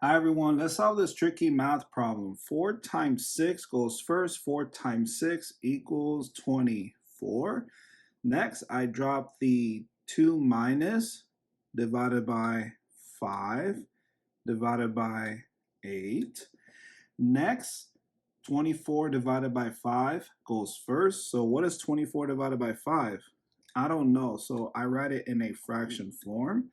Hi everyone, let's solve this tricky math problem. 4 times 6 goes first. 4 times 6 equals 24. Next, I drop the 2 minus divided by 5 divided by 8. Next, 24 divided by 5 goes first. So what is 24 divided by 5? I don't know. So I write it in a fraction form,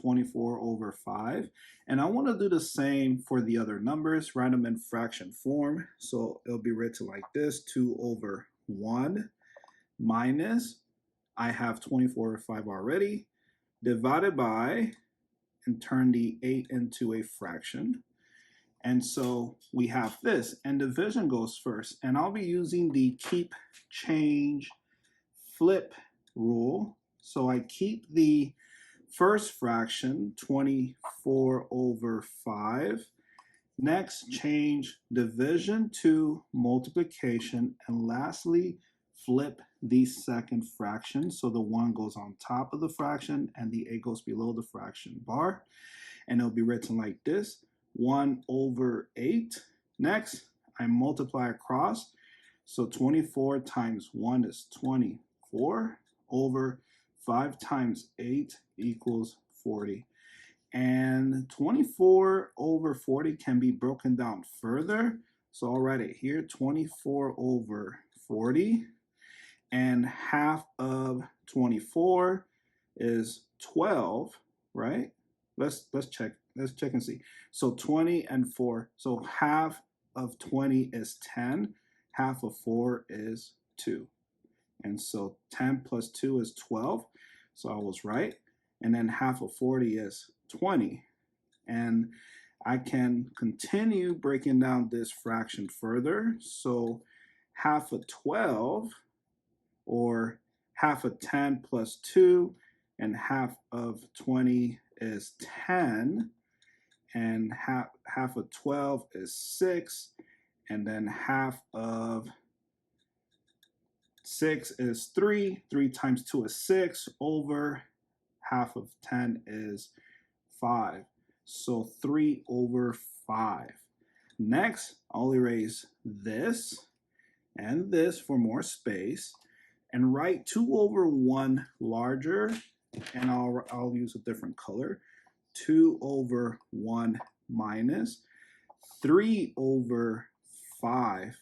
24 over 5. And I want to do the same for the other numbers, write them in fraction form. So it'll be written like this, 2 over 1 minus, I have 24 over 5 already, divided by, and turn the 8 into a fraction. And so we have this, and division goes first. And I'll be using the keep, change, flip rule. So I keep the first fraction, 24 over 5. Next, change division to multiplication. And lastly, flip the second fraction. So the 1 goes on top of the fraction and the 8 goes below the fraction bar. And it'll be written like this, 1 over 8. Next, I multiply across. So 24 times 1 is 24 over 5 times 8 equals 40. And 24 over 40 can be broken down further. So I'll write it here, 24 over 40. And half of 24 is 12, right? Let's check and see. So 20 and 4. So half of 20 is 10. Half of 4 is 2. And so 10 plus 2 is 12. So I was right. And then half of 40 is 20. And I can continue breaking down this fraction further. So half of 12, or half of 10 plus 2, and half of 20 is 10. And half of 12 is 6. And then half of 6 is 3. 3 times 2 is 6 over half of 10 is 5. So 3 over 5. Next, I'll erase this and this for more space and write 2 over 1 larger, and I'll use a different color. 2 over 1 minus 3 over 5.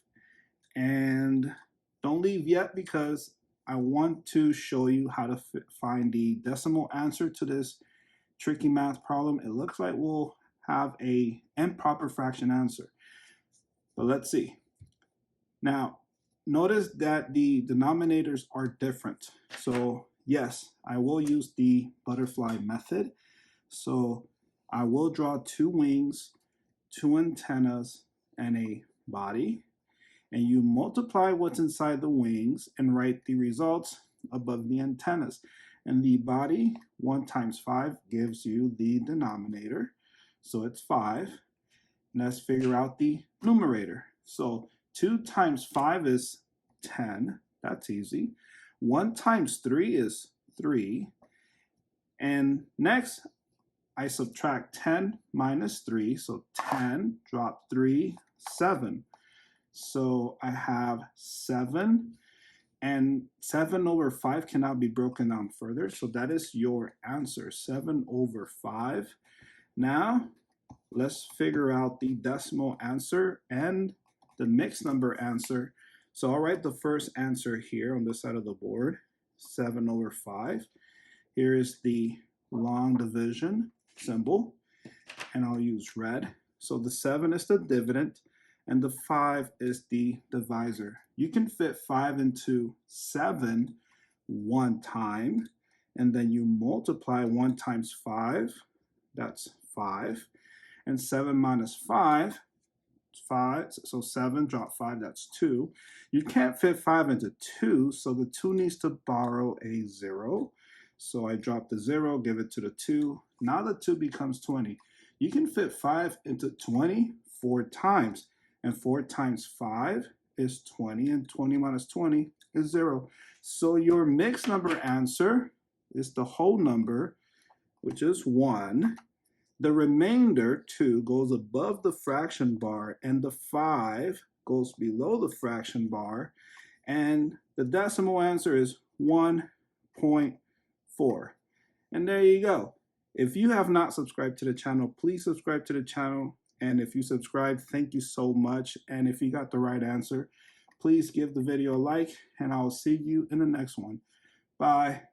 And don't leave yet because I want to show you how to find the decimal answer to this tricky math problem. It looks like we'll have a improper fraction answer, but let's see. Now, notice that the denominators are different. So yes, I will use the butterfly method. So I will draw 2 wings, 2 antennas, and a body. And you multiply what's inside the wings and write the results above the antennas. And the body, 1 times 5 gives you the denominator. So it's 5. And let's figure out the numerator. So 2 times 5 is 10. That's easy. 1 times 3 is 3. And next, I subtract 10 minus 3. So 10, drop 3, 7. So I have 7, and 7 over 5 cannot be broken down further. So that is your answer, 7 over 5. Now, let's figure out the decimal answer and the mixed number answer. So I'll write the first answer here on this side of the board, 7 over 5. Here is the long division symbol, and I'll use red. So the 7 is the dividend, and the 5 is the divisor. You can fit 5 into 7 one time, and then you multiply 1 times 5, that's 5, and 7 minus 5, 5, so 7, drop 5, that's 2. You can't fit 5 into 2, so the 2 needs to borrow a 0. So I drop the 0, give it to the 2. Now the 2 becomes 20. You can fit 5 into 20 4 times. And 4 times 5 is 20, and 20 minus 20 is 0. So your mixed number answer is the whole number, which is 1. The remainder 2 goes above the fraction bar, and the 5 goes below the fraction bar, and the decimal answer is 1.4. And there you go. If you have not subscribed to the channel, please subscribe to the channel. And if you subscribe, thank you so much. And if you got the right answer, please give the video a like, and I'll see you in the next one. Bye.